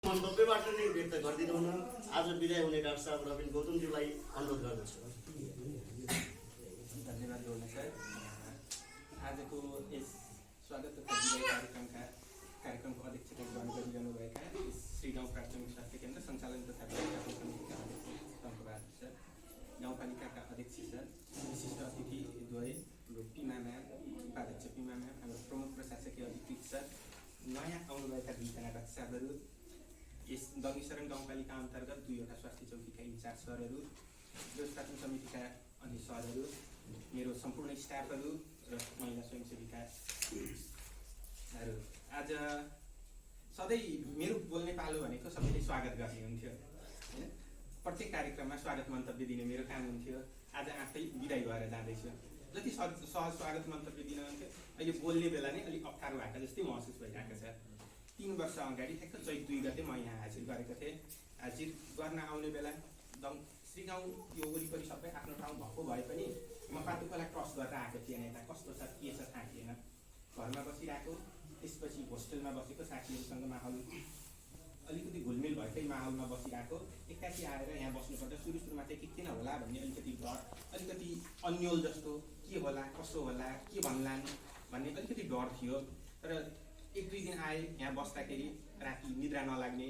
मन्तव्यबाट नै व्यक्त गरिदिनु हुन आज विदाय हुने डाक्टर साहब रविन गौतमज्यूलाई अनुरोध गर्दछु। धन्यवाद गौतम सर। आजको यस स्वागत तथा विदाय कार्यक्रमको अध्यक्षता ग्रहण गरिरहनुभएका श्रीगाउँ प्राथमिक स्वास्थ्य केन्द्र सञ्चालन तथा व्यवस्थापन समितिका अध्यक्ष टङ्कबहादुर सर, गाउँपालिकाका अध्यक्ष सर, विशिष्ट अतिथिद्वय पिमा म्याम, उपाध्यक्ष पिमा म्याम, हाम्रो प्रमुख प्रशासकीय अधिकृत सर, नयाँ आउनुभएका दुईजना डाक्टरसाहबहरू, यस दङ्गीशरण गाउँपालिका अन्तर्गत 2वटा स्वास्थ्य चौकीका इन्चार्ज सरहरू, व्यवस्थापन समितिका अन्य सरहरू, मेरो सम्पूर्ण स्टाफहरू र महिला स्वयंसेविकाहरू, आज सधैँ मेरो बोल्ने पालो भनेको सबैले स्वागत गर्ने हुन्थ्यो होइन। प्रत्येक कार्यक्रममा स्वागत मन्तव्य दिने मेरो काम हुन्थ्यो। आज आफै विदाय भएर जाँदैछु। जति सहज स्वागत मन्तव्य दिनुहुन्थ्यो, अहिले बोल्ने बेला नै अलिक अप्ठ्यारो भएको जस्तै महसुस भइरहेको छ। 3 वर्ष अगाडि ठ्याक्क चैत 2 गते म यहाँ हाजिर गरेको थिएँ। हाजिर गर्न आउने बेला श्रीगाउँ यो वरिपरि सबै आफ्नो ठाउँ भएको भए पनि म पाटुखोला क्रस गरेर आएको थिएन। यता कस्तो छ के छ थाहा थिएन। घरमा बसिरहेको, त्यसपछि होस्टेलमा बसेको साथीहरूसँग माहौल अलिकति घुलमिल भएकै माहौलमा बसिरहेको, एक्कासी आएर यहाँ बस्नुपर्दा सुरुमा चाहिँ के किन होला भन्ने अलिकति डर, अलिकति अन्यल जस्तो के होला कसो होला के भन्लान् भन्ने अलिकति डर थियो। तर 1-2 दिन आए यहाँ बस्दाखेरि राति निद्रा नलाग्ने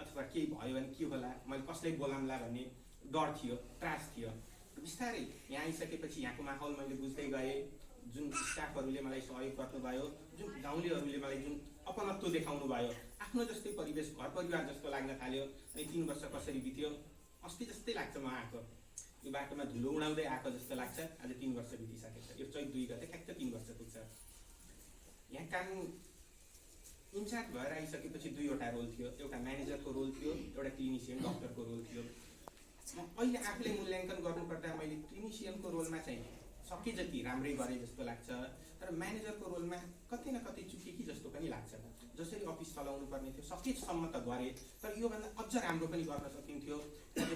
अथवा केही भयो भने के होला, मैले कसलाई बोलाउँला भन्ने डर थियो, त्रास थियो। बिस्तारै यहाँ आइसकेपछि यहाँको माहौल मैले बुझ्दै गएँ। जुन स्टाफहरूले मलाई सहयोग गर्नुभयो, जुन गाउँलेहरूले मलाई जुन अपनत्व देखाउनु भयो, आफ्नो जस्तै परिवेश घर परिवार जस्तो लाग्न थाल्यो। अनि 3 वर्ष कसरी बित्यो अस्ति जस्तै लाग्छ। म आएको यो बाटोमा धुलो उडाउँदै आएको जस्तो लाग्छ। आज 3 वर्ष बितिसकेको छ। यो चैत 2 गते ठ्याक्क 3 वर्ष पुग्छ। यहाँ काम इन्चार्ज भएर आइसकेपछि 2वटा रोल थियो। एउटा म्यानेजरको रोल थियो, एउटा क्लिनिसियन डक्टरको रोल थियो। म अहिले आफूले मूल्याङ्कन गर्नुपर्दा मैले क्लिनिसियनको रोलमा चाहिँ सके जति राम्रै गरेँ जस्तो लाग्छ। तर म्यानेजरको रोलमा कतै न कतै चुकेँ कि जस्तो पनि लाग्छ। जसरी अफिस चलाउनु पर्ने थियो सकेसम्म त गरेँ, तर योभन्दा अझ राम्रो पनि गर्न सकिन्थ्यो।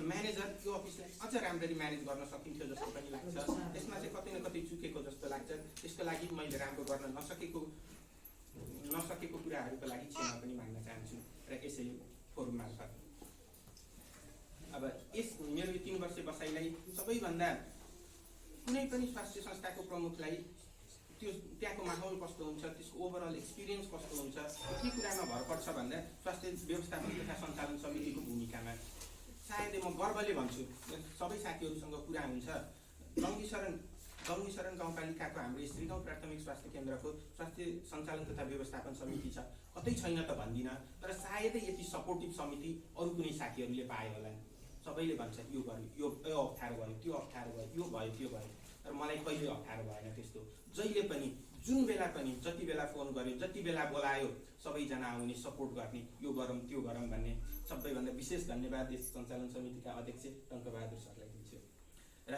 म्यानेजर यो अफिसलाई अझ राम्ररी म्यानेज गर्न सकिन्थ्यो जस्तो पनि लाग्छ। त्यसमा चाहिँ कतै न कतै चुकेको जस्तो लाग्छ। त्यसको लागि मैले राम्रो गर्न नसकेको कुराहरूको लागि क्षमा पनि माग्न चाहन्छु र यसै फोरम मार्फत। अब यस मेरो 3 वर्ष बसाइलाई सबैभन्दा कुनै पनि स्वास्थ्य संस्थाको प्रमुखलाई त्यो त्यहाँको माहौल कस्तो हुन्छ, त्यसको ओभरअल एक्सपिरियन्स कस्तो हुन्छ, के कुरामा भर पर्छ भन्दा स्वास्थ्य व्यवस्थापन तथा सञ्चालन समितिको भूमिकामा। सायदै म गर्वले भन्छु, सबै साथीहरूसँग कुरा हुन्छ, दङ्गीशरण गाउँपालिकाको हाम्रो श्रीगाउँ प्राथमिक स्वास्थ्य केन्द्रको स्वास्थ्य सञ्चालन तथा व्यवस्थापन समिति छ। कतै छैन त भन्दिनँ, तर सायदै यति सपोर्टिभ समिति अरू कुनै साथीहरूले पाए होला। सबैले भन्छ यो गर्यो, यो अप्ठ्यारो भयो, त्यो अप्ठ्यारो भयो, यो भयो त्यो भयो। तर मलाई कहिले अप्ठ्यारो भएन त्यस्तो। जहिले पनि जुन बेला पनि जति बेला फोन गर्यो, जति बेला बोलायो, सबैजना आउने सपोर्ट गर्ने, यो गरौँ त्यो गरौँ भन्ने। सबैभन्दा विशेष धन्यवाद यस सञ्चालन समितिका अध्यक्ष टङ्कबहादुर सरलाई दिन्छु। र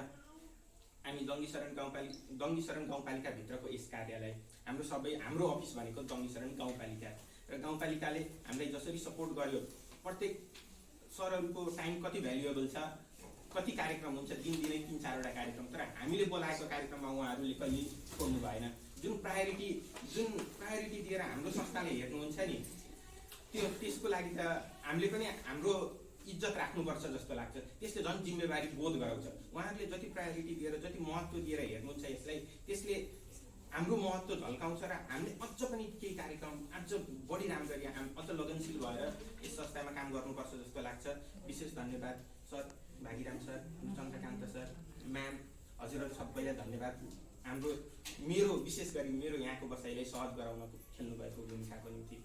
हामी दङ्गीशरण गाउँपालिकाभित्रको यस कार्यालय हाम्रो अफिस भनेको दङ्गीशरण गाउँपालिका र गाउँपालिकाले हामीलाई जसरी सपोर्ट गर्यो। प्रत्येक सरहरूको टाइम कति भ्यालुएबल छ, कति कार्यक्रम हुन्छ, दिनदिनै 3-4वटा कार्यक्रम, तर हामीले बोलाएको कार्यक्रममा उहाँहरूले कहिले छोड्नु भएन। जुन प्रायोरिटी दिएर हाम्रो संस्थाले हेर्नुहुन्छ नि, त्यसको लागि त हामीले पनि हाम्रो इज्जत राख्नुपर्छ जस्तो लाग्छ। त्यसले झन् जिम्मेवारी बोध गराउँछ। उहाँहरूले जति प्रायोरिटी दिएर जति महत्त्व दिएर हेर्नुहुन्छ यसलाई, त्यसले हाम्रो महत्त्व झल्काउँछ र हामीले अझ पनि केही कार्यक्रम अझ बढी राम्ररी अझ लगनशील भएर यस संस्थामा काम गर्नुपर्छ जस्तो लाग्छ। विशेष धन्यवाद sir, Bhagiram sir, Chandrakant sir, ma'am, हजुरहरू सबैलाई धन्यवाद। विशेष गरी मेरो यहाँको बसाइलाई सहज गराउन खेल्नुभएको भूमिकाको निम्ति।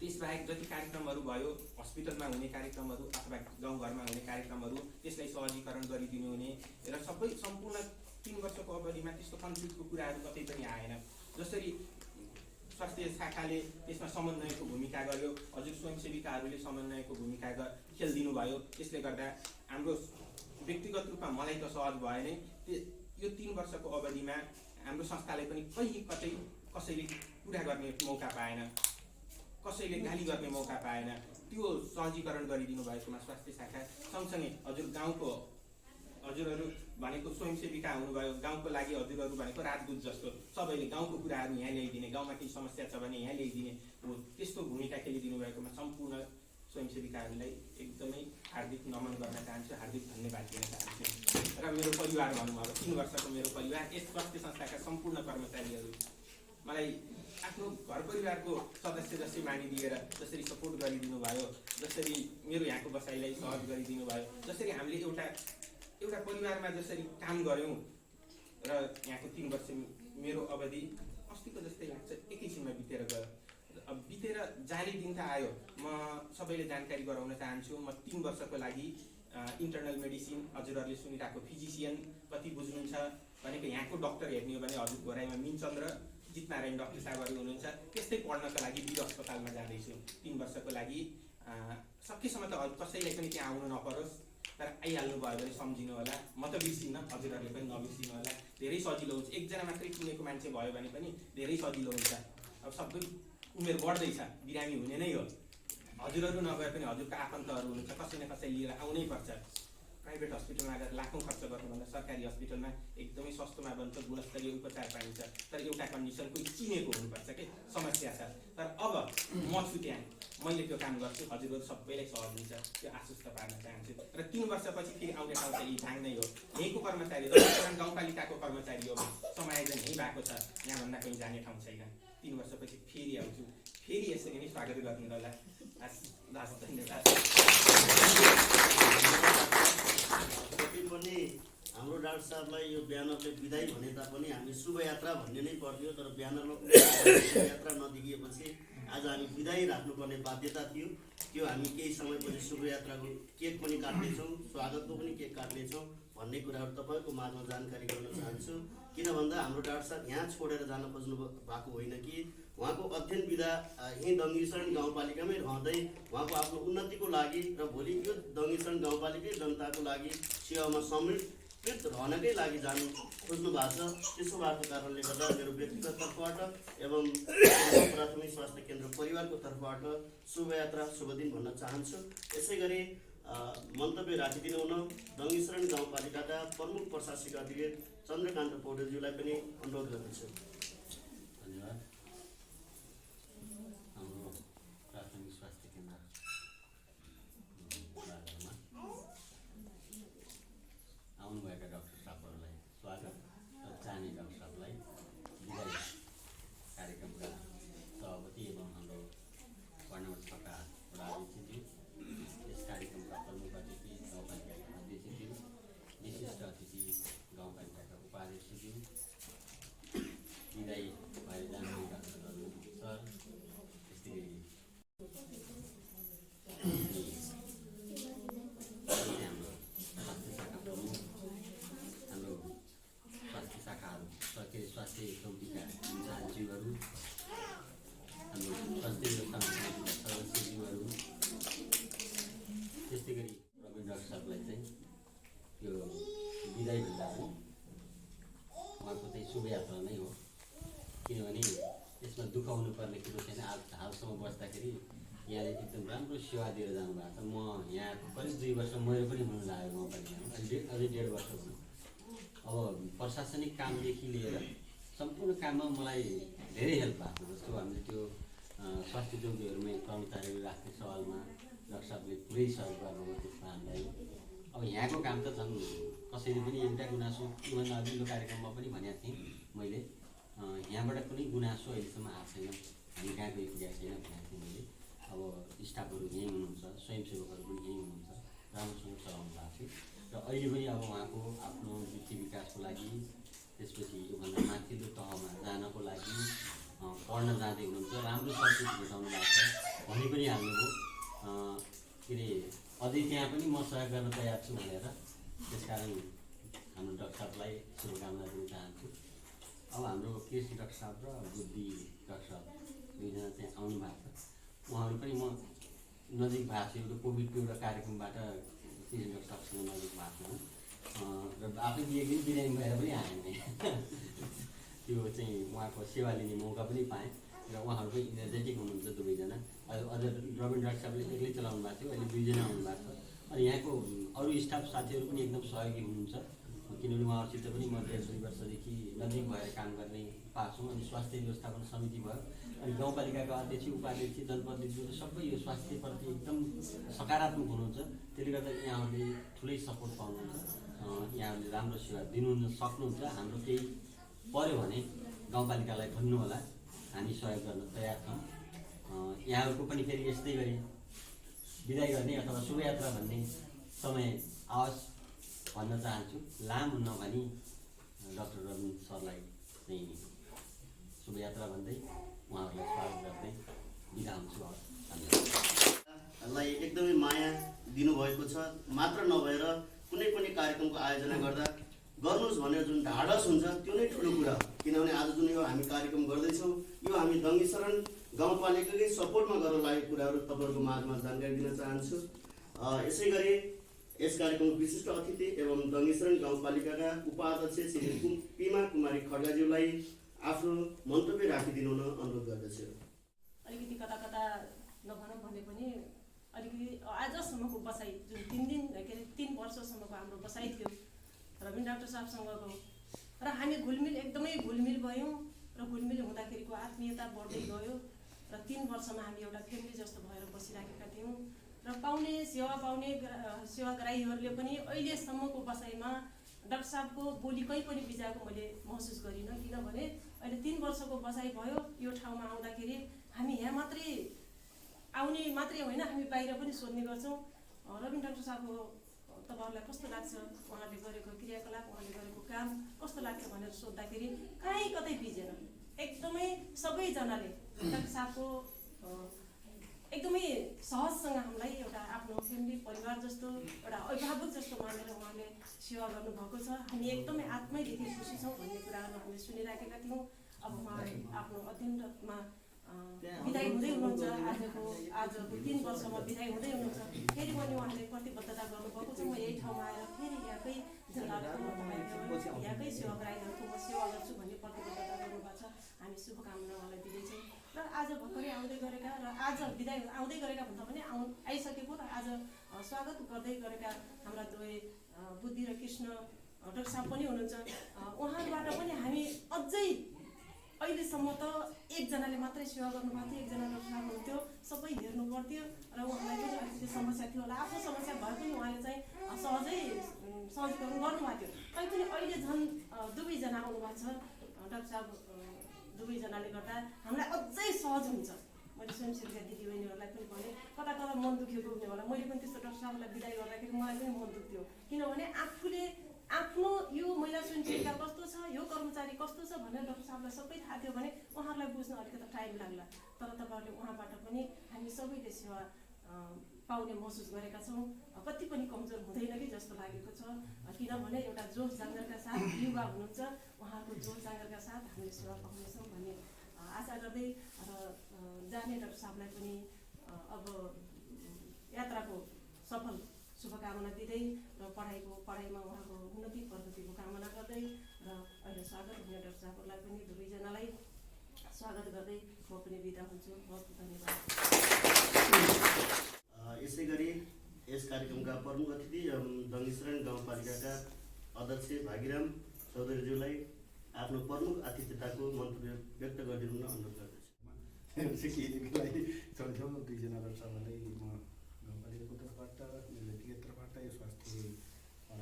त्यसबाहेक जति कार्यक्रमहरू भयो, हस्पिटलमा हुने कार्यक्रमहरू अथवा गाउँघरमा हुने कार्यक्रमहरू, त्यसलाई सहजीकरण गरिदिनु हुने र सम्पूर्ण 3 वर्षको अवधिमा त्यस्तो कन्फ्लिक्टको कुराहरू कतै पनि आएन। जसरी स्वास्थ्य शाखाले त्यसमा समन्वयको भूमिका गर्यो, हजुर स्वयंसेविकाहरूले समन्वयको भूमिका खेलिदिनु भयो। त्यसले गर्दा हाम्रो व्यक्तिगत रूपमा मलाई त सहज भयो नै। यो 3 वर्षको अवधिमा हाम्रो संस्थाले पनि कहीँ कतै कसैले कुरा गर्ने मौका पाएन, कसैले गाली गर्ने मौका पाएन। त्यो सहजीकरण गरिदिनु भएकोमा स्वास्थ्य शाखा सँगसँगै हजुरहरू भनेको स्वयंसेविका हुनुभयो। गाउँको लागि हजुरहरू भनेको राजदूत जस्तो, सबैले गाउँको कुराहरू यहाँ ल्याइदिने, गाउँमा केही समस्या छ भने यहाँ ल्याइदिने, हो त्यस्तो भूमिका खेलिदिनु भएकोमा सम्पूर्ण स्वयंसेविकाहरूलाई एकदमै हार्दिक नमन गर्न चाहन्छु, हार्दिक धन्यवाद दिन चाहन्छु। र मेरो परिवार भनौँ, अब 3 वर्षको मेरो परिवार, यस स्वास्थ्य संस्थाका सम्पूर्ण कर्मचारीहरू, मलाई आफ्नो घर परिवारको सदस्य जस्तै मानिदिएर जसरी सपोर्ट गरिदिनु भयो, जसरी मेरो यहाँको बसाइलाई सहज गरिदिनु भयो, जसरी हामीले एउटा परिवारमा जसरी काम गऱ्यौँ र यहाँको 3 वर्ष मेरो अवधि अस्तिको जस्तै लाग्छ, एकैछिनमा बितेर गयो। अब बितेर जाने दिन त आयो। म सबैले जानकारी गराउन चाहन्छु, म 3 वर्षको लागि इन्टरनल मेडिसिन, हजुरहरूले सुनिरहेको फिजिसियन कति बुझ्नुहुन्छ भनेको यहाँको डक्टर हेर्ने हो भने हजुर घोराइमा मिनचन्द्र जितनारायण डक्टर साहबहरू हुनुहुन्छ, त्यस्तै पढ्नका लागि वीर अस्पतालमा जाँदैछु 3 वर्षको लागि। सकेसम्म त कसैलाई पनि त्यहाँ आउनु नपरोस्, तर आइहाल्नु भयो भने सम्झिनु होला। म त बिर्सिन्न, हजुरहरूले पनि नबिर्सिनु होला। धेरै सजिलो हुन्छ, एकजना मात्रै चिनेको मान्छे भयो भने पनि धेरै सजिलो हुन्छ। अब सबै उमेर बढ्दैछ, बिरामी हुने नै हो। हजुरहरू नगए पनि हजुरको आफन्तहरू हुनुहुन्छ, कसै न कसै लिएर आउनै पर्छ। प्राइभेट हस्पिटलमा गएर लाखौँ खर्च गर्नुभन्दा सरकारी हस्पिटलमा एकदमै सस्तोमा बन्छ, गुणस्तरीय उपचार पाइन्छ। तर एउटा कन्डिसन, कोही चिनेको हुनुपर्छ के, समस्या छ। तर अब म छु त्यहाँ, मैले त्यो काम गर्छु, हजुरहरू सबैलाई सहज हुन्छ, त्यो आश्वस्त पार्न चाहन्छु। र 3 वर्षपछि फेरि आउने ठाउँ चाहिँ झाङ नै हो। यहीँको कर्मचारी, दक्षिण गाउँपालिकाको कर्मचारी हो, समायोजन यहीँ भएको छ, यहाँभन्दा कहीँ जाने ठाउँ छैन। 3 वर्षपछि फेरि आउँछु, फेरि यसरी नै स्वागत गर्नु होला। हस्, धन्यवाद। जति पनि हाम्रो डाक्टर साहबलाई यो ब्यानरले विदाई भने तापनि हामी शुभयात्रा भन्ने नै पर्थ्यो, तर ब्यानरमा शुभयात्रा नदेखिएपछि आज हामी विदाई राख्नुपर्ने बाध्यता थियो। त्यो हामी केही समयपछि शुभयात्राको केक पनि काट्नेछौँ, स्वागतको पनि केक काट्नेछौँ भन्ने कुराहरू तपाईँको माझमा जानकारी गर्न चाहन्छु। किन भन्दा हाम्रो डाक्टर साहब यहाँ छोडेर जान खोज्नु भएको होइन कि उहाँको अध्ययन विधा यहीँ दङ्गीशरण गाउँपालिकामै रहँदै उहाँको आफ्नो उन्नतिको लागि र भोलि यो दङ्गीशरण गाउँपालिकै जनताको लागि सेवामा समर्पित रहनकै लागि जानु खोज्नु भएको छ। त्यसो भएको कारणले गर्दा मेरो व्यक्तिगत तर्फबाट एवं प्राथमिक स्वास्थ्य केन्द्र परिवारको तर्फबाट शुभयात्रा शुभ दिन भन्न चाहन्छु। यसै गरी मन्तव्य राखिदिनु हुन दङ्गीशरण गाउँपालिकाका प्रमुख प्रशासकीय अधिकारी चन्द्रकान्त पौडेलज्यूलाई पनि अनुरोध गर्दछु। धन्यवाद। हाम्रो प्राथमिक स्वास्थ्य केन्द्र आउनुभएका डाक्टर साहबहरूलाई स्वागत र जाने डाक्टर साहबलाई विदाई कार्यक्रमका सभापति एवं हाम्रो कर्णवट छका वडा अध्यक्षज्यू, यस कार्यक्रमका प्रमुख अतिथि गाउँपालिकाका अध्यक्षज्यू, विशिष्ट अतिथि गाउँपालिकाका उपाध्यक्षज्यू, विदाई भएर जानुहुने डाक्टरहरू सर, त्यस्तै गरी हाम्रो स्वास्थ्य शाखा प्रमुख, हाम्रो स्वास्थ्य शाखाहरू सरकारी स्वास्थ्य चौकीका इन्चार्जज्यूहरू, हाम्रो स्वास्थ्य व्यवस्था सदस्यज्यूहरू, त्यस्तै गरी रविन्द्र डाक्टर साहबलाई चाहिँ यो विदाई भन्दा पनि उहाँको चाहिँ शुभयात्रा नै हो। किनभने यसमा दुःख हुनुपर्ने कुरो छैन। हालसम्म बस्दाखेरि यहाँले एकदम राम्रो सेवा दिएर जानुभएको छ। म यहाँ करिब 2 वर्ष मेरो पनि हुनु लाग्यो गाउँपालिकामा, अझै 1.5 वर्ष हुनु। अब प्रशासनिक कामदेखि लिएर सम्पूर्ण काममा मलाई धेरै हेल्प भएको जस्तो हामीले त्यो स्वास्थ्य चौकीहरूमै कर्मचारीहरू राख्ने सवालमा डाक्टर साहबले पुरै सहयोग गर्नुभयो। त्यसमा हामीलाई अब यहाँको काम त झन् कसैले पनि एउटा गुनासो, योभन्दा अघिल्लो कार्यक्रममा पनि भनेको थिएँ मैले, यहाँबाट कुनै गुनासो अहिलेसम्म आएको छैन, हामी कहाँ गइपुगेको छैन भनेको थिएँ मैले। अब स्टाफहरू यहीँ हुनुहुन्छ, स्वयंसेवकहरू पनि यहीँ हुनुहुन्छ, राम्रोसँग चलाउनु भएको थियो। र अहिले पनि अब उहाँको आफ्नो वृत्ति विकासको लागि, त्यसपछि योभन्दा माथिल्लो तहमा जानको लागि पढ्न जाँदै हुनुहुन्छ, राम्रो सर्भिस भेटाउनु भएको छ भनी पनि हाल्नुभयो। के अरे अझै त्यहाँ पनि म सहयोग गर्न तयार छु भनेर, त्यसकारण हाम्रो डाक्टर साहबलाई शुभकामना दिन चाहन्छु। अब हाम्रो कृषि डाक्टर साहब र बुद्धि डाक्टर साहब दुईजना चाहिँ आउनु भएको छ। उहाँहरू पनि म नजिक भएको छु, एउटा कोभिडको एउटा कार्यक्रमबाट कृषि डाक्टर साहबसँग नजिक भएको छु र आफै एक दिन बिरामी भएर पनि आएँ नि त्यो चाहिँ उहाँको सेवा लिने मौका पनि पाएँ र उहाँहरू पनि इनर्जेटिक हुनुहुन्छ दुवैजना। अझ रविन्द्र डाक्टर साहबले एक्लै चलाउनु भएको थियो, अहिले 2 जना आउनुभएको छ। अनि यहाँको अरू स्टाफ साथीहरू पनि एकदम सहयोगी हुनुहुन्छ, किनभने उहाँहरूसित पनि म 1.5-2 वर्षदेखि नजिक भएर काम गर्ने पाएको छु। अनि स्वास्थ्य व्यवस्थापन समिति भयो अनि गाउँपालिकाका अध्यक्ष उपाध्यक्ष जनप्रतिनिधिहरू सबै यो स्वास्थ्यप्रति एकदम सकारात्मक हुनुहुन्छ। त्यसले गर्दा यहाँहरूले ठुलै सपोर्ट पाउनुहुन्छ, यहाँहरूले राम्रो सेवा दिनु सक्नुहुन्छ। हाम्रो केही पर्यो भने गाउँपालिकालाई भन्नुहोला, हामी सहयोग गर्न तयार छौँ। यहाँहरूको पनि फेरि यस्तै गरी बिदाई गर्ने अथवा शुभयात्रा भन्ने समय आओस् भन्न चाहन्छु। लामो नभनी डाक्टर रविन सरलाई चाहिँ शुभयात्रा भन्दै उहाँहरूलाई स्वागत गर्दै बिदा हुन्छु। लाई एकदमै माया दिनुभएको छ। मात्र नभएर कुनै पनि कार्यक्रमको आयोजना गर्दा गर्नुहोस् भनेर जुन ढाडस हुन्छ त्यो नै ठुलो कुरा हो। किनभने आज जुन यो हामी कार्यक्रम गर्दैछौँ यो हामी दङ्गीशरण गाउँपालिकाकै सपोर्टमा गर्न लागेको कुराहरू तपाईँहरूको माझमा जानकारी दिन चाहन्छु। यसै गरी यस कार्यक्रमको विशिष्ट अतिथि एवं दङ्गीशरण गाउँपालिकाका उपाध्यक्ष श्री पिमा कुमारी खड्गाज्यूलाई आफ्नो मन्तव्य राखिदिनु हुन अनुरोध गर्दछु। अलिकति कता कता नभनौँ भने पनि अलिकति आजसम्मको बसाइ जुन 3 दिन के अरे 3 वर्षसम्मको हाम्रो बसाइ थियो रविन डाक्टर साहबसँगको, र हामी घुलमिल एकदमै घुलमिल भयौँ र घुलमिल हुँदाखेरिको आत्मीयता बढ्दै गयो र 3 वर्षमा हामी एउटा फ्यामिली जस्तो भएर बसिराखेका थियौँ। र सेवा पाउने सेवाग्राहीहरूले पनि अहिलेसम्मको बसाइमा डाक्टर साहबको बोली कहीँ पनि बिजाएको मैले महसुस गरिनँ। किनभने अहिले 3 वर्षको बसाइ भयो। यो ठाउँमा आउँदाखेरि हामी यहाँ मात्रै आउने मात्रै होइन, हामी बाहिर पनि सोध्ने गर्छौँ रविन डाक्टर साहबको तपाईँहरूलाई कस्तो लाग्छ, उहाँले गरेको क्रियाकलाप, उहाँले गरेको काम कस्तो लाग्छ भनेर सोद्धाखेरि कहीँ कतै बिजेन। एकदमै सबैजनाले डाक्टर साहबको एकदमै सहजसँग हामीलाई एउटा आफ्नो फ्यामिली परिवार जस्तो एउटा अभिभावक जस्तो मानेर उहाँले सेवा गर्नुभएको छ। हामी एकदमै आत्मैदेखि खुसी छौँ भन्ने कुराहरू हामीले सुनिराखेका थियौँ। अब उहाँ आफ्नो अध्ययनमा बिदाई हुँदै हुनुहुन्छ। आजको 3 वर्षमा बिदाई हुँदै हुनुहुन्छ। फेरि पनि उहाँले प्रतिबद्धता गर्नुभएको छ, म यही ठाउँमा आएर फेरि यहाँकै जनताहरूको यहाँकै सेवाग्राहीहरूको म सेवा गर्छु भन्ने प्रतिबद्धता गर्नुभएको छ। हामी शुभकामना उहाँलाई दिँदैछौँ। र आज भर्खरै आउँदै गरेका र आज बिदाई आउँदै गरेका भन्दा पनि आइसकेको र आज स्वागत गर्दै गरेका हाम्रा दुवै बुद्धि र कृष्ण डाक्टर साहब पनि हुनुहुन्छ। उहाँबाट पनि हामी अझै अहिलेसम्म त एकजनाले मात्रै सेवा गर्नुभएको थियो, एकजना डाक्टर साहब हुनुहुन्थ्यो, सबै हेर्नु पर्थ्यो र उहाँलाई पनि अलिकति समस्या थियो होला। आफ्नो समस्या भए पनि उहाँले चाहिँ सहजीकरण गर्नुभएको थियो। तैपनि अहिले झन् दुवैजना आउनुभएको छ डाक्टर साहब। दुवैजनाले गर्दा हामीलाई अझै सहज हुन्छ। मैले स्वयंसेविका दिदीबहिनीहरूलाई पनि भने कता कता मन दुखेको हुने होला। मैले पनि त्यस्तो डाक्टर साहबलाई बिदाई गर्दाखेरि मलाई पनि मन दुख्थ्यो। किनभने आफूले आफ्नो यो महिला स्वयंसेविका कस्तो छ, यो कर्मचारी कस्तो छ भनेर डाक्टर साहबलाई सबै थाहा थियो भने उहाँहरूलाई बुझ्न अलिकति टाइम लाग्ला। तर तपाईँहरूले उहाँबाट पनि हामी सबैले सेवा पाउने महसुस गरेका छौँ। कति पनि कमजोर हुँदैन कि जस्तो लागेको छ। किनभने एउटा जोस जाँगरका साथ युवा हुनुहुन्छ, उहाँको जोस जाँगरका साथ हामीले सेवा पाउनेछौँ भन्ने आशा गर्दै र जाने डाक्टर साहबलाई पनि अब यात्राको सफल शुभकामना दिँदै र पढाइमा उहाँको उन्नति प्रगतिको कामना गर्दै र अहिले स्वागत हुने डाक्टर साहबहरूलाई पनि दुवैजनालाई स्वागत गर्दै म पनि बिदा हुन्छु। बहुत धन्यवाद। यसै गरी यस कार्यक्रमका प्रमुख अतिथि दङ्गीशरण गाउँपालिकाका अध्यक्ष भागीराम चौधरीज्यूलाई आफ्नो प्रमुख आतिथ्यताको मन्तव्य व्यक्त गरिदिनु हुन अनुरोध गर्दछु। केहीदेखिलाई छोडेछौँ दुईजना डाक्टरहरूलाई म गाउँपालिकाको तर्फबाट मेरो व्यक्तिगत तर्फबाट यो स्वास्थ्य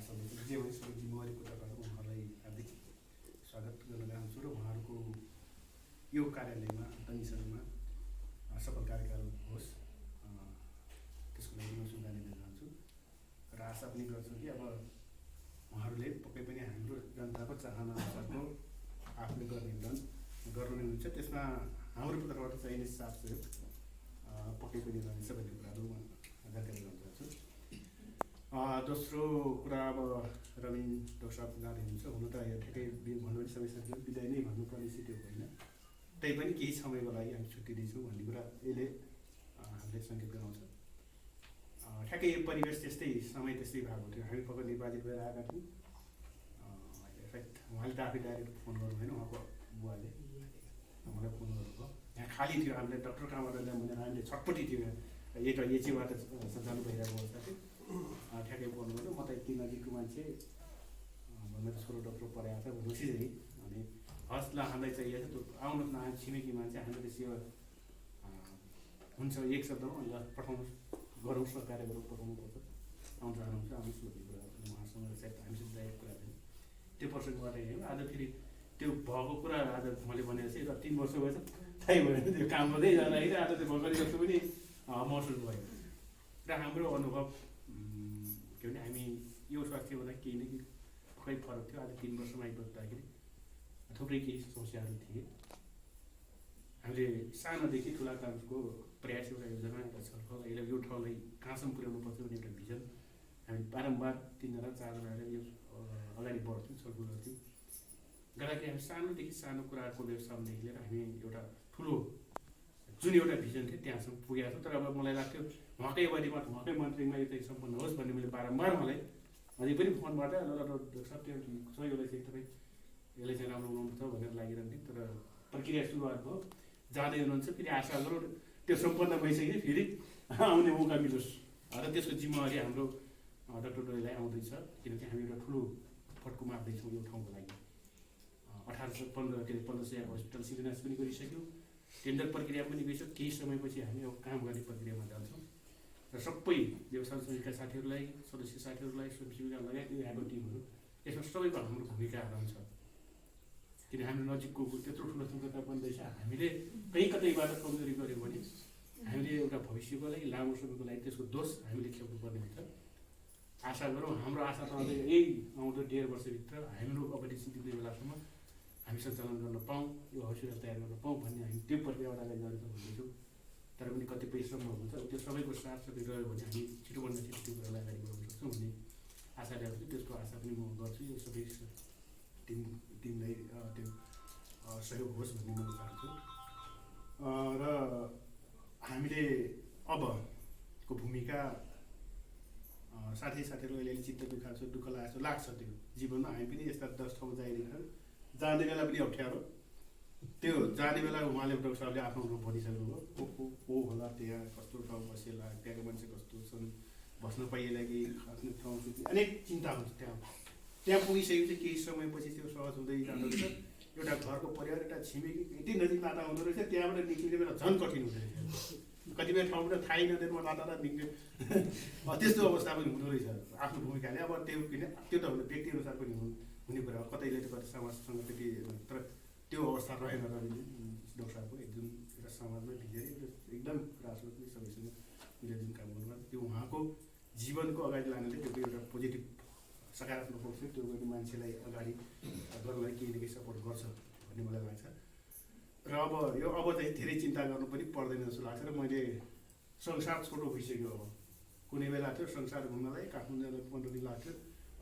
समिति जे होस् जिम्मेवारीको तर्फबाट उहाँहरूलाई हार्दिक स्वागत गर्न चाहन्छु र उहाँहरूको यो कार्यालयमा दङ्गीशरणमा सफल कार्यकाल होस् त्यसको लागि म शुभकामना दिन चाहन्छु र आशा पनि गर्छु कि अब उहाँहरूले पक्कै पनि हाम्रो जनताको चाहना अनुसारको आफूले गर्ने गर्नु हुन्छ। त्यसमा हाम्रो तर्फबाट चाहिने साथ सहयोग पक्कै पनि रहनेछ भन्ने कुराहरू म जानकारी गर्न चाहन्छु। दोस्रो कुरा अब रविन डाक्टर साहब जाँदै हुनुहुन्छ। हुन त यो ठ्याक्कै भन्नुपर्ने समय सकियो, बिदाय नै भन्नुपर्ने स्थिति होइन। तैपनि केही समयको लागि हामी छुट्टी दिन्छौँ भन्ने कुरा यसले हामीले सङ्केत गराउँछ। ठ्याक्कै यो परिवेश त्यस्तै समय त्यस्तै भएको थियो। हामी पक्कै निर्वाचित भएर आएका थियौँ। इनफ्याक्ट उहाँले त आफै डाइरेक्ट फोन गर्नु भएन, उहाँको बुवाले मलाई फोन गर्नुभयो। यहाँ खाली थियो, हामीले डक्टर कहाँबाट ल्याउँ भनेर हामीले छटपट्टि थियो। एचीबाट जानु भइरहेको अवस्था थियो। ठ्याक्कै फोन गर्नु, म त यति नजिकको मान्छे, मेरो छोरो डक्टर पढाएको छ भनेपछि चाहिँ अनि हस् ल हामीलाई चाहिएको छ त्यो आउनुहोस् न हामी छिमेकी मान्छे हामीलाई सेवा हुन्छ एक शब्दमा ल पठाउनुहोस् गरौँ कार्य गरौँ पठाउनुपर्छ आउँछ आउनुहुन्छ आउनुहोस् भन्ने कुरा उहाँसँग सायद हामीसित जाएको कुरा थियो त्यो प्रसङ्गबाट हेऱ्यौँ आज फेरि त्यो भएको कुरा आज मैले भनेको चाहिँ 3 वर्ष भएछ थाहै भएन त्यो काम गर्दै जाँदाखेरि आज त्यो भर्खरै जस्तो पनि महसुस भयो र हाम्रो अनुभव के भने हामी यो स्वास्थ्यबाट केही न केही खै फरक थियो आज 3 वर्षमा आइपुग्दाखेरि थुप्रै केही समस्याहरू थिए हामीले सानोदेखि ठुला कामको प्रयास एउटा योजना एउटा छलफल यसलाई यो ठाउँलाई कहाँसम्म पुर्याउनु पर्छ भन्ने एउटा भिजन हामी बारम्बार 3जना 4जनाले यो अगाडि बढ्थ्यौँ छलफल गर्थ्यौँ गर्दाखेरि हामी सानोदेखि सानो कुराको व्यवसायदेखि लिएर हामी एउटा ठुलो जुन एउटा भिजन थियो त्यहाँसम्म पुगेका छौँ तर अब मलाई लाग्थ्यो उहाँकै अवधिमा उहाँकै मन्त्रीमा यो चाहिँ सम्पन्न होस् भन्ने मैले बारम्बार मलाई अझै पनि फोनबाट सत्य छ यसलाई चाहिँ तपाईँ यसलाई चाहिँ राम्रो बनाउनुपर्छ भनेर लागिरहन्थ्यो तर प्रक्रिया सुरुवात भयो जाँदै हुनुहुन्छ फेरि आशा गरौँ त्यो सम्पन्न भइसक्यो फेरि आउने मौका मिलोस् र त्यसको जिम्मेवारी हाम्रो डाक्टर डोयलाई आउँदैछ किनकि हामी एउटा ठुलो फड्को मार्दैछौँ यो ठाउँको लागि 1500 हस्पिटल शिलान्यास पनि गरिसक्यौँ टेन्डर प्रक्रिया पनि गइसक्यो केही समयपछि हामी अब काम गर्ने प्रक्रियामा जान्छौँ र सबै व्यवसाय समितिका साथीहरूलाई सदस्य साथीहरूलाई स्वयंसेविका लगायत यहाँको टिमहरू यसमा सबैको हाम्रो भूमिका रहन्छ किन हाम्रो नजिकको त्यत्रो ठुलो संस्था बन्दैछ हामीले कहीँ कतैबाट कमजोरी गऱ्यौँ भने हामीले एउटा भविष्यको लागि लामो समयको लागि त्यसको दोष हामीले खेप्नुपर्ने हुन्छ आशा गरौँ हाम्रो आशा त अझै यही आउँदो 1.5 वर्षभित्र हाम्रो अवधि सिद्धिने बेलासम्म हामी सञ्चालन गर्न पाऊँ यो हस्पिटल तयार गर्न पाऊँ भन्ने हामी त्यो प्रक्रियाबाट अगाडि जाँदैछ भन्दैछौँ तर पनि कतिपय श्रमहरू हुन्छ त्यो सबैको साथ सबै रह्यो भने हामी छिटोभन्दा छिटो त्यो कुरालाई अगाडि बढाउन सक्छौँ भन्ने आशा ल्याएको छु त्यसको आशा पनि म गर्छु यो सबै टिमलाई त्यो सहयोग होस् भन्ने म चाहन्छु र हामीले अबको भूमिका साथीहरू अहिले चित्त दुखाएको छ दुःख लागेको लाग्छ त्यो जीवनमा हामी पनि यस्ता 10 ठाउँ जाइरहेछौँ जाने बेला पनि अप्ठ्यारो त्यो जाने बेला उहाँले डाक्टर साहबले आफ्नो रूप भनिसक्नुभयो को होला त्यहाँ कस्तो ठाउँ बसेला त्यहाँको मान्छे कस्तो छन् बस्न पाइएला कि आफ्नो ठाउँ अनेक चिन्ता हुन्छ त्यहाँ पुगिसकेपछि केही समयपछि त्यो सहज हुँदै जाँदो रहेछ एउटा घरको परिवार एउटा छिमेकी यति नजिक नाता हुँदो रहेछ त्यहाँबाट निक्लिने बेला झन् कठिन हुँदो रहेछ कतिपय ठाउँबाट थाहै नदिएर म नाता निक्ल्यो त्यस्तो अवस्था पनि हुँदो रहेछ आफ्नो भूमिकाले अब त्यो किन त्यो त व्यक्ति अनुसार पनि हुने कुरा हो कतैले त कति समाजसँग त्यति तर त्यो अवस्था रहेन र डाक्टर साहबको एकदम एउटा समाजमा भिजेर एकदम राजनीति सबैसँग मिलेर जुन काम गर्नुभयो त्यो उहाँको जीवनको अगाडि लानाले त्यो एउटा पोजिटिभ सकारात्मक पक्ष त्यो गर्ने मान्छेलाई अगाडि गर्नलाई केही न केही सपोर्ट गर्छ भन्ने मलाई लाग्छ र अब चाहिँ धेरै चिन्ता गर्नु पनि पर्दैन जस्तो लाग्छ र मैले संसार छोटो भइसक्यो अब कुनै बेला थियो संसार घुम्नलाई काठमाडौँ जान 15 दिन लाग्थ्यो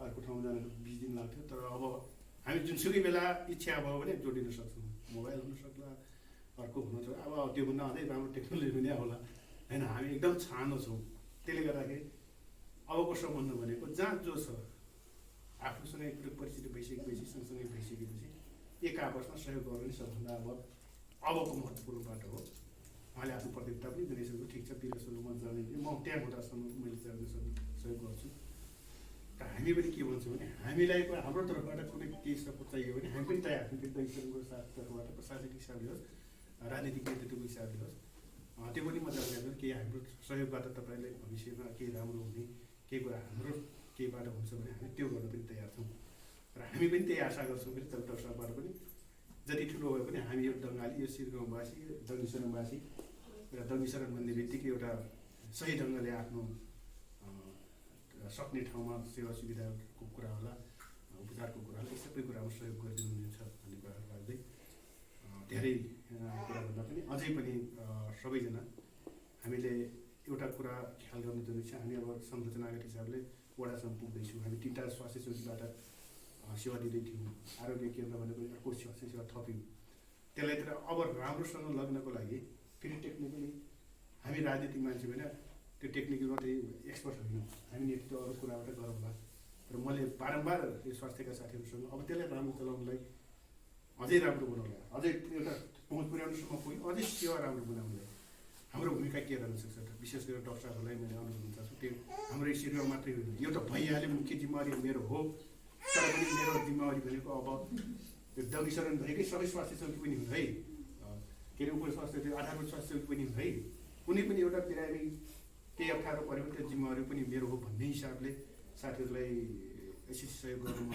अर्को ठाउँ जान 20 दिन लाग्थ्यो तर अब हामी जुनसुकै बेला इच्छा भयो भने जोडिन सक्छौँ मोबाइल हुन सक्ला अर्को हुन सक्छ अब त्योभन्दा अझै राम्रो टेक्नोलोजी पनि आउला होइन हामी एकदम छानो छौँ त्यसले गर्दाखेरि अबको सम्बन्ध भनेको जहाँ जो छ आफूसँग एकपटक परिचित भइसकेपछि सँगसँगै भइसकेपछि एक आपसमा सहयोग गर्नु सबभन्दा अबको महत्त्वपूर्ण बाटो हो उहाँले आफ्नो प्रतिबद्धता पनि दिनेछन् ठिक छ विदेशहरूमा जाने म त्यहाँ हुँदासम्म मैले जान सहयोग गर्छु र हामी पनि के भन्छौँ भने हामीलाई हाम्रो तर्फबाट कुनै केही सपोर्ट चाहियो भने हामी पनि तयार छौँ दैनिकको तर्फबाट प्रशासनिक हिसाबले होस् राजनीतिक नेतृत्वको हिसाबले होस् त्यो पनि म जान्छु केही हाम्रो सहयोगबाट तपाईँलाई भविष्यमा केही राम्रो हुने केही कुरा हाम्रो केहीबाट हुन्छ भने हामी त्यो गर्न पनि तयार छौँ र हामी पनि त्यही आशा गर्छौँ फेरि डाक्टर साहबबाट पनि जति ठुलो भयो पनि हामी यो बङ्गाली यो सिरगाउँवासी दङ्गीशरणवासी र दङ्गीशरण भन्ने बित्तिकै एउटा सही ढङ्गले आफ्नो सक्ने ठाउँमा सेवा सुविधाको कुरा होला उपचारको कुरा होला यी सबै कुरामा सहयोग गरिदिनुहुन्छ भन्ने कुराहरू राख्दै धेरै कुराभन्दा पनि अझै पनि सबैजना हामीले एउटा कुरा ख्याल गर्नु जरुरी छ हामी अब संरचनागत हिसाबले वडासम्म पुग्दैछौँ हामी 3टा स्वास्थ्य चौकीबाट सेवा दिँदै थियौँ आरोग्य केन्द्र भनेको अर्को स्वास्थ्य सेवा थप्यौँ त्यसलाई तर अब राम्रोसँग लग्नको लागि फेरि टेक्निकली हामी राजनीतिक मान्छे होइन त्यो टेक्निकल मात्रै एक्सपर्ट होइनौँ हामी नेतृत्व अरू कुराबाट गरौँला र मैले बारम्बार यो स्वास्थ्यका साथीहरूसँग अब त्यसलाई राम्रो चलाउनलाई अझै राम्रो बनाउनलाई अझै एउटा पहुँच पुर्याउनुसम्म पुग्यो अझै सेवा राम्रो बनाउनलाई हाम्रो भूमिका के रहन सक्छ त विशेष गरेर डाक्टर साहबहरूलाई मैले अनुरोध गर्न चाहन्छु त्यो हाम्रो सेवा मात्रै होइन यो त भइहाल्यो मुख्य जिम्मेवारी मेरो हो तर पनि मेरो जिम्मेवारी भनेको अब यो डगिसरण भएकै सबै स्वास्थ्य चौकी पनि हुन् है, के अरे उप स्वास्थ्य त्यो आधारभूत स्वास्थ्य चौकी पनि हुन् है। कुनै पनि एउटा बिरामी केही अप्ठ्यारो पऱ्यो भने त्यो जिम्मेवारी पनि मेरो हो भन्ने हिसाबले साथीहरूलाई यसरी सहयोग गर्नु म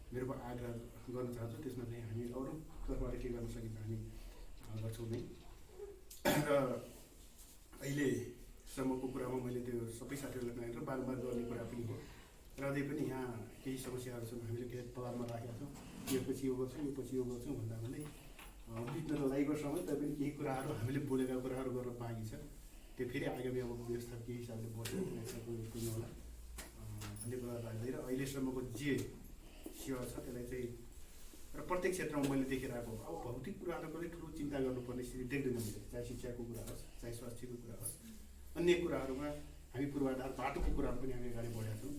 मेरो आग्रह गर्न चाहन्छु। त्यसमा चाहिँ हामी अरू तर्फबाट के गर्न सकिन्छ हामी गर्छौँ नै। र अहिलेसम्मको कुरामा मैले त्यो सबै साथीहरूलाई नहेरेर बारम्बार गर्ने कुरा पनि हो र अझै पनि यहाँ केही समस्याहरू छन्, हामीले केही तलाबमा राखेका छौँ, यो पछि यो गर्छौँ यो पछि यो गर्छौँ भन्दा भन्दै बित्न त लागेको समय तैपनि केही कुराहरू हामीले बोलेका कुराहरू गर्न बाँकी छ। त्यो फेरि आगामी अब व्यवस्थापकीय हिसाबले बसेर कुनै होला भन्ने कुरा राख्दै र अहिलेसम्मको जे सेवा छ त्यसलाई चाहिँ र प्रत्येक क्षेत्रमा मैले देखिरहेको अब भौतिक कुराहरूको चाहिँ ठुलो चिन्ता गर्नुपर्ने स्थिति देख्दैन मैले, चाहे शिक्षाको कुरा होस् चाहे स्वास्थ्यको कुरा होस् अन्य कुराहरूमा हामी पूर्वाधार बाटोको कुराहरू पनि हामी अगाडि बढेका छौँ।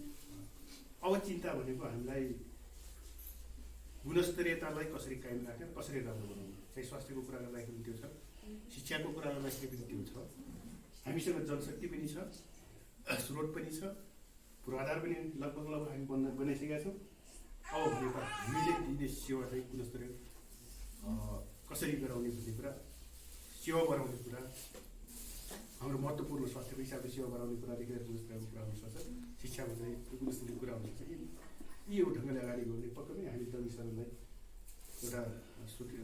अब चिन्ता भनेको हामीलाई गुणस्तरीयतालाई कसरी कायम राख्ने कसरी राम्रो बनाउने, चाहे स्वास्थ्यको कुरा गर्दाखेरि पनि त्यो छ, शिक्षाको कुरा गर्दाखेरि पनि त्यो छ, हामीसँग जनशक्ति पनि छ, स्रोत पनि छ, पूर्वाधार पनि लगभग हामी बनाइसकेका छौँ। अब भनेको हामीले दिने सेवा चाहिँ गुणस्तरीय कसरी गराउने भन्ने कुरा, सेवा बढाउने कुरा, हाम्रो महत्त्वपूर्ण स्वास्थ्यको हिसाबले सेवा बढाउने कुरादेखि लिएर गुणस्तरीयको कुरा हुनसक्छ, शिक्षामा चाहिँ गुणस्तरीय कुरा हुनसक्छ। यी ढङ्गले अगाडि बढ्ने पक्कै पनि हामी डगिसरणलाई एउटा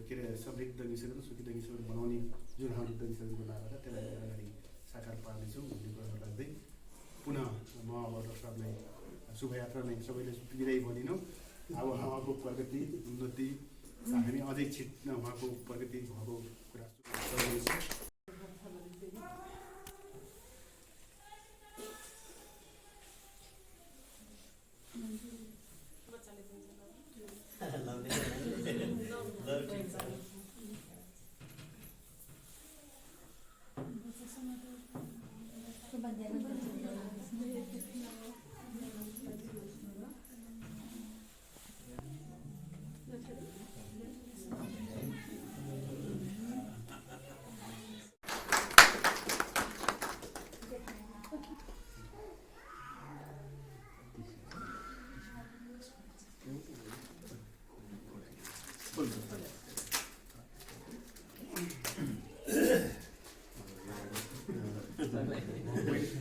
के अरे समृद्ध डगिसरण सुखी डगिसरण बनाउने जुन हामीले डगिसरण बनाएर त्यसलाई अगाडि साकार पार्नेछौँ भन्ने कुरा राख्दै पुनः म अब डाक्टर साहबलाई शुभयात्रा नै सबैले बिदाई भनिनौँ। अब उहाँको प्रगति उन्नति हामी अझै छिट्न उहाँको प्रगति भएको कुरा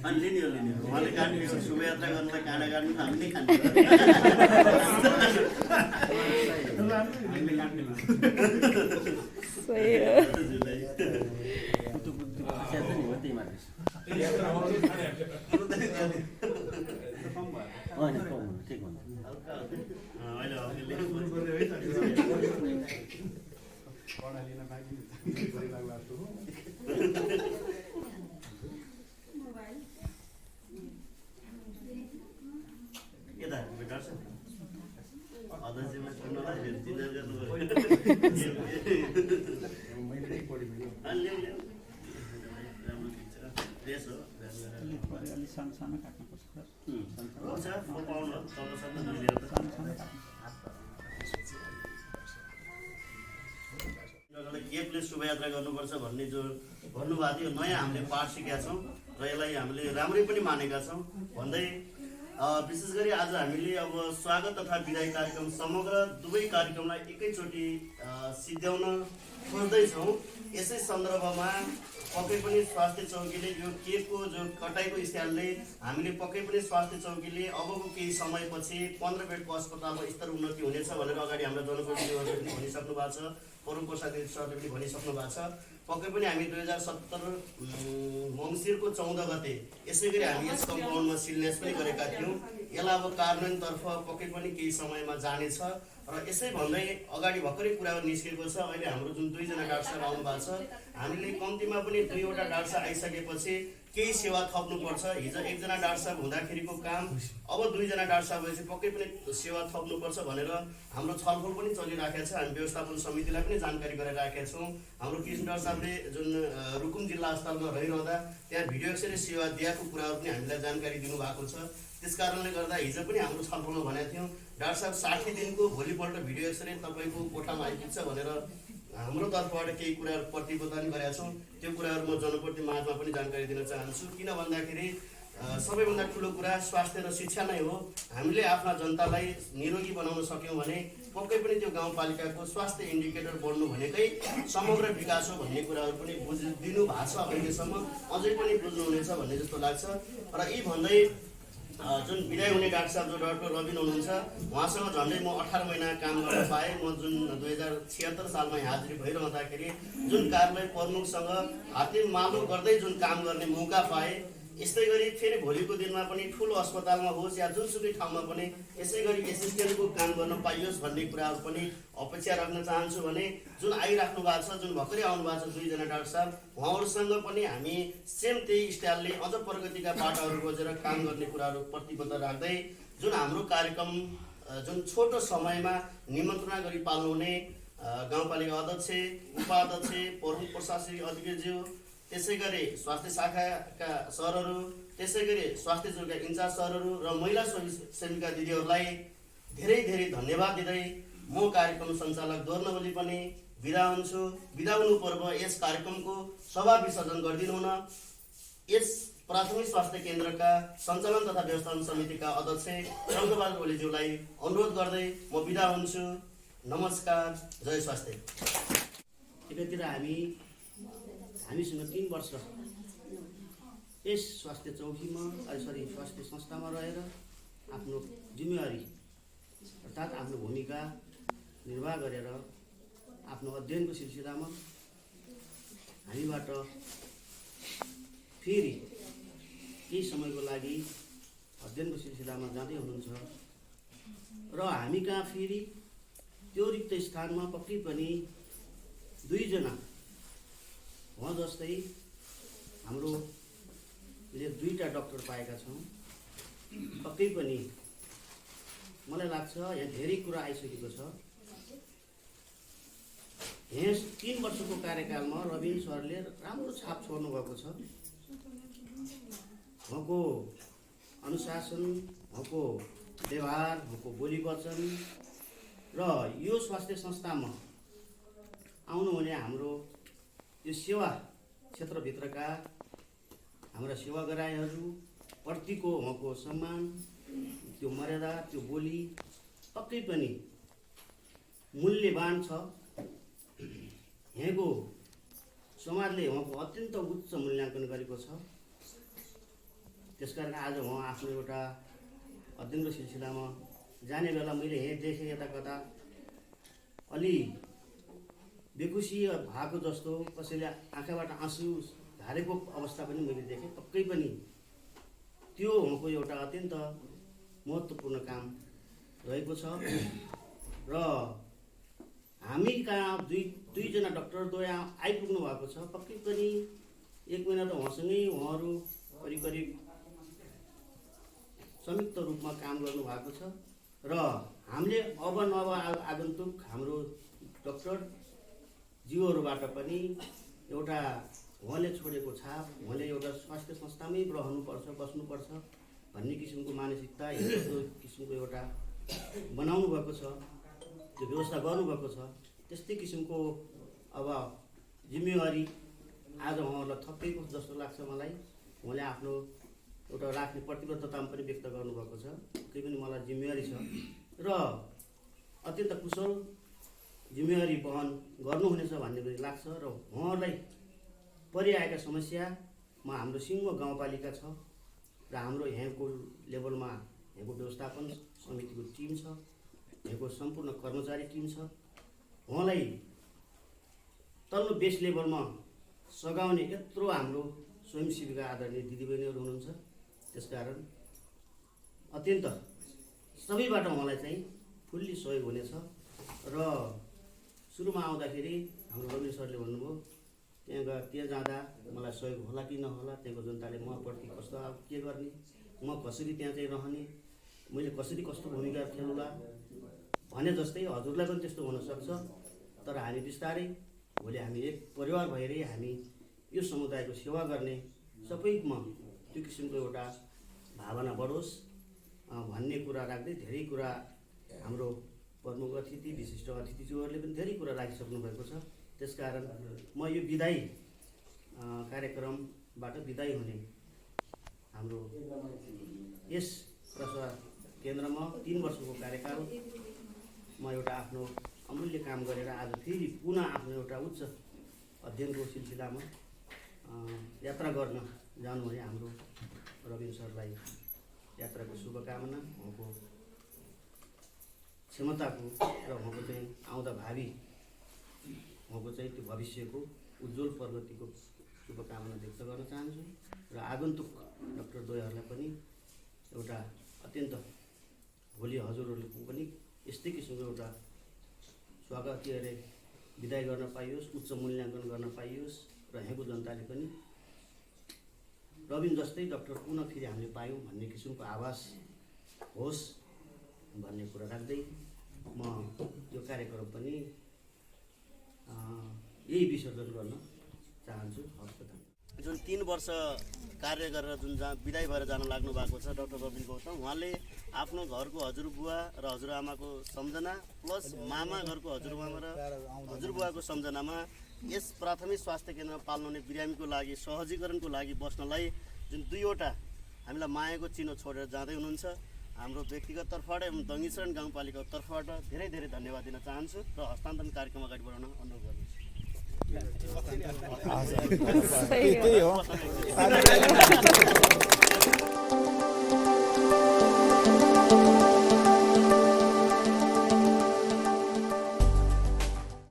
अनि लिने उहाँले काट्ने शुभयात्रा गर्नलाई काँडा काट्नु हामी नै खान्छ। केपले शुभयात्रा गर्नुपर्छ भन्ने जो भन्नुभएको थियो, नयाँ हामीले पाठ सिकेका छौँ र यसलाई हामीले राम्रै पनि मानेका छौँ भन्दै विशेष गरी आज हामीले अब स्वागत तथा विदाई कार्यक्रम समग्र दुवै कार्यक्रमलाई एकैचोटि सिद्ध्याउन खोज्दैछौँ। यसै सन्दर्भमा पक्कै पनि स्वास्थ्य चौकीले यो केपको जो कटाइको स्टाइलले हामीले पक्कै पनि स्वास्थ्य चौकीले अबको केही समयपछि 15 बेडको अस्पतालमा स्तर उन्नति हुनेछ भनेर अगाडि हाम्रो जनप्रतिनिधिहरूले पनि भनिसक्नु भएको छ, परुण प्रसाद सरले पनि भनिसक्नु भएको छ। पक्कै पनि हामी 2070 मङ्सिरको 14 गते यसै गरी हामी यस कम्पाउन्डमा शिलान्यास पनि गरेका थियौँ। यसलाई अब कार्यान्वयनतर्फ पक्कै पनि केही समयमा जानेछ र यसै भन्दै अगाडि भर्खरै कुराहरू निस्केको छ। अहिले हाम्रो जुन 2 जना डाक्टर साहब आउनु भएको छ, हामीले कम्तीमा पनि 2वटा डाक्टर साहब आइसकेपछि केही सेवा थप्नुपर्छ। हिजो 1 जना डाक्टर साहब हुँदाखेरिको काम अब 2 जना डाक्टर साहब भएपछि पक्कै पनि सेवा थप्नुपर्छ भनेर हाम्रो छलफल पनि चलिराखेको छ। हामी व्यवस्थापन समितिलाई पनि जानकारी गराइराखेका छौँ। हाम्रो कृष्ण डाक्टर साहबले जुन रुकुम जिल्ला अस्पतालमा रहिरहँदा त्यहाँ भिडियो एक्सरे सेवा दिएको कुराहरू पनि हामीलाई जानकारी दिनुभएको छ। त्यस कारणले गर्दा हिजो पनि हाम्रो छलफलमा भनेका थियौँ डाक्टर साहब 60 दिनको भोलिपल्ट भिडियो एक्सरे तपाईँको कोठामा आइपुग्छ भनेर हाम्रो तर्फबाट केही कुराहरू प्रतिबद्धन गरेका छौँ। त्यो कुराहरू म जनप्रति माझमा पनि जानकारी दिन चाहन्छु। किन भन्दाखेरि सबैभन्दा ठुलो कुरा स्वास्थ्य र शिक्षा नै हो। हामीले आफ्ना जनतालाई निरोगी बनाउन सक्यौँ भने पक्कै पनि त्यो गाउँपालिकाको स्वास्थ्य इन्डिकेटर बढ्नु भनेकै समग्र विकास हो भन्ने कुराहरू पनि बुझिदिनु भएको छ अहिलेसम्म, अझै पनि बुझ्नुहुनेछ भन्ने जस्तो लाग्छ। र यी भन्दै जुन विदाय हुने डाक्टर साहब जो डाक्टर रबिन हुनुहुन्छ, उहाँसँग झन्डै म 18 महिना काम गर्न पाएँ। म जुन 2076 सालमा हाजिरी भइरहँदाखेरि जुन कार्यालय प्रमुखसँग हातेमालो गर्दै जुन काम गर्ने मौका पाएँ, यस्तै गरी फेरि भोलिको दिनमा पनि ठुलो अस्पतालमा होस् या जुनसुकै ठाउँमा पनि यसै गरी एसिस्टेन्टको काम गर्न पाइयोस् भन्ने कुराहरू पनि अपेक्षा राख्न चाहन्छु। भने जुन आइराख्नु भएको छ, जुन भर्खरै आउनु भएको छ 2 जना डाक्टर साहब, उहाँहरूसँग पनि हामी सेम त्यही स्टाइलले अझ प्रगतिका बाटाहरू खोजेर काम गर्ने कुराहरू प्रतिबद्ध राख्दै जुन हाम्रो कार्यक्रम जुन छोटो समयमा निमन्त्रणा गरी पाल्नुहुने गाउँपालिका अध्यक्ष, उपाध्यक्ष, प्रमुख प्रशासनिक अधिकारीज्यू, त्यसै गरी स्वास्थ्य शाखाका सरहरू, त्यसै गरी स्वास्थ्य जोनका इन्चार्ज सरहरू र महिला सेविका दिदीहरूलाई धेरै धेरै धन्यवाद दिँदै म कार्यक्रम सञ्चालक दोर्नवली पनि बिदा हुन्छु। बिदा हुनु पर्व यस कार्यक्रमको सभा विसर्जन गरिदिनु हुन यस प्राथमिक स्वास्थ्य केन्द्रका सञ्चालन तथा व्यवस्थापन समितिका अध्यक्ष शङ्करबहादुर ओलीज्यूलाई अनुरोध गर्दै म बिदा हुन्छु। नमस्कार, जय स्वास्थ्य। एकातिर हामीसँग 3 वर्ष यस स्वास्थ्य चौकीमा स्वास्थ्य संस्थामा रहेर आफ्नो जिम्मेवारी अर्थात् आफ्नो भूमिका निर्वाह गरेर आफ्नो अध्ययनको सिलसिलामा हामीबाट फेरि केही समयको लागि अध्ययनको सिलसिलामा जाँदै हुनुहुन्छ र हामी कहाँ फेरि त्यो रिक्त स्थानमा पक्कै पनि 2 जना उहाँ जस्तै हामीले 2टा डाक्टर पाएका छौँ। पक्कै पनि मलाई लाग्छ यहाँ धेरै कुरा आइसकेको छ। यहाँ 3 वर्षको कार्यकालमा रबिन सरले राम्रो छाप छोड्नु भएको छ। उहाँको अनुशासन, उहाँको व्यवहार, उहाँको बोली वचन र यो स्वास्थ्य संस्थामा आउनुहुने हाम्रो यो सेवा क्षेत्रभित्रका हाम्रा सेवाग्राहीहरू प्रतिको उहाँको सम्मान, त्यो मर्यादा, त्यो बोली पक्कै पनि मूल्यवान छ। यहाँको समाजले उहाँको अत्यन्त उच्च मूल्याङ्कन गरेको छ। त्यसकारण आज उहाँ आफ्नो एउटा अध्ययनको सिलसिलामा जाने बेला मैले यहाँ देखेँ यता कता अलि बेखुसी भएको जस्तो, कसैले आँखाबाट आँसु झारेको अवस्था पनि मैले देखेँ। पक्कै पनि त्यो उहाँको एउटा अत्यन्त महत्त्वपूर्ण काम रहेको छ र हामी कहाँ 2 जना डाक्टर यहाँ आइपुग्नु भएको छ। पक्कै पनि 1 महिना त उहाँसँगै उहाँहरू करिब संयुक्त रूपमा काम गर्नु भएको छ र हामीले अब नव आगन्तुक हाम्रो डाक्टर जीवहरूबाट पनि एउटा उहाँले छोडेको छाप, उहाँले एउटा स्वास्थ्य संस्थामै रहनुपर्छ, बस्नुपर्छ भन्ने किसिमको मानसिकता, यस्तो किसिमको एउटा बनाउनु भएको छ, त्यो व्यवस्था गर्नुभएको छ। त्यस्तै किसिमको अब जिम्मेवारी आज उहाँहरूलाई थपेको जस्तो लाग्छ मलाई। उहाँले आफ्नो एउटा राख्ने प्रतिबद्धता पनि व्यक्त गर्नुभएको छ। त्यही पनि मलाई जिम्मेवारी छ र अत्यन्त कुशल जिम्मेवारी वहन गर्नुहुनेछ भन्ने पनि लाग्छ र उहाँहरूलाई परिआएका समस्यामा हाम्रो सिङ्गो गाउँपालिका छ र हाम्रो यहाँको लेभलमा यहाँको व्यवस्थापन समितिको टिम छ, यहाँको सम्पूर्ण कर्मचारी टिम छ। उहाँलाई तल्लो बेस लेभलमा सघाउने यत्रो हाम्रो स्वयंसेविका आदरणीय दिदीबहिनीहरू हुनुहुन्छ। त्यसकारण अत्यन्त सबैबाट उहाँलाई चाहिँ फुल्ली सहयोग हुनेछ र सुरुमा आउँदाखेरि हाम्रो रबिन सरले भन्नुभयो त्यहाँ जाँदा मलाई सहयोग होला कि नहोला, त्यहाँको जनताले मप्रति कस्तो के गर्ने, म कसरी त्यहाँ चाहिँ रहने, मैले कसरी कस्तो भूमिका खेल्नुला भने जस्तै हजुरलाई पनि त्यस्तो हुनसक्छ। तर हामी बिस्तारै भोलि हामी एक परिवार भएरै हामी यो समुदायको सेवा गर्ने सबैमा त्यो किसिमको एउटा भावना बढोस् भन्ने कुरा राख्दै धेरै कुरा हाम्रो प्रमुख अतिथि, विशिष्ट अतिथिज्यूहरूले पनि धेरै कुरा राखिसक्नु भएको छ। त्यसकारण म यो बिदाई कार्यक्रमबाट बिदाई हुने हाम्रो यस प्रसार केन्द्रमा 3 वर्षको कार्यकाल म एउटा आफ्नो अमूल्य काम गरेर आज फेरि पुनः आफ्नो एउटा उच्च अध्ययनको सिलसिलामा यात्रा गर्न जानु भने हाम्रो रविन सरलाई यात्राको शुभकामना, उहाँको क्षमताको र उहाँको चाहिँ आउँदा भावी उहाँको चाहिँ त्यो भविष्यको उज्जवल प्रगतिको शुभकामना व्यक्त गर्न चाहन्छु र आगन्तुक डाक्टर द्वयहरूलाई पनि एउटा अत्यन्त भोलि हजुरहरूले पनि यस्तै किसिमको एउटा स्वागत के अरे विदाई गर्न पाइयोस्, उच्च मूल्याङ्कन गर्न पाइयोस् र यहाँको जनताले पनि रविन जस्तै डाक्टर पुनः फेरि हामीले पायौँ भन्ने किसिमको आभास होस् भन्ने कुरा राख्दै म यो कार्यक्रम पनि यही विसर्जन गर्न चाहन्छु। हवस् त। जुन 3 वर्ष कार्य गरेर जुन विदाई भएर जान लाग्नु भएको छ डाक्टर रविन गौतम, उहाँले आफ्नो घरको हजुरबुवा र हजुरआमाको सम्झना प्लस मामा घरको हजुरआमा र हजुरबुवाको सम्झनामा यस प्राथमिक स्वास्थ्य केन्द्रमा पाल्नुहुने बिरामीको लागि सहजीकरणको लागि बस्नलाई जुन 2वटा हामीलाई मायाको चिनो छोडेर जाँदै हुनुहुन्छ, हाम्रो व्यक्तिगत तर्फबाट एवं दङ्गीशरण गाउँपालिकाको तर्फबाट धेरै धेरै धन्यवाद दिन चाहन्छु र हस्तान्तरण कार्यक्रम अगाडि बढाउन अनुरोध गर्छु।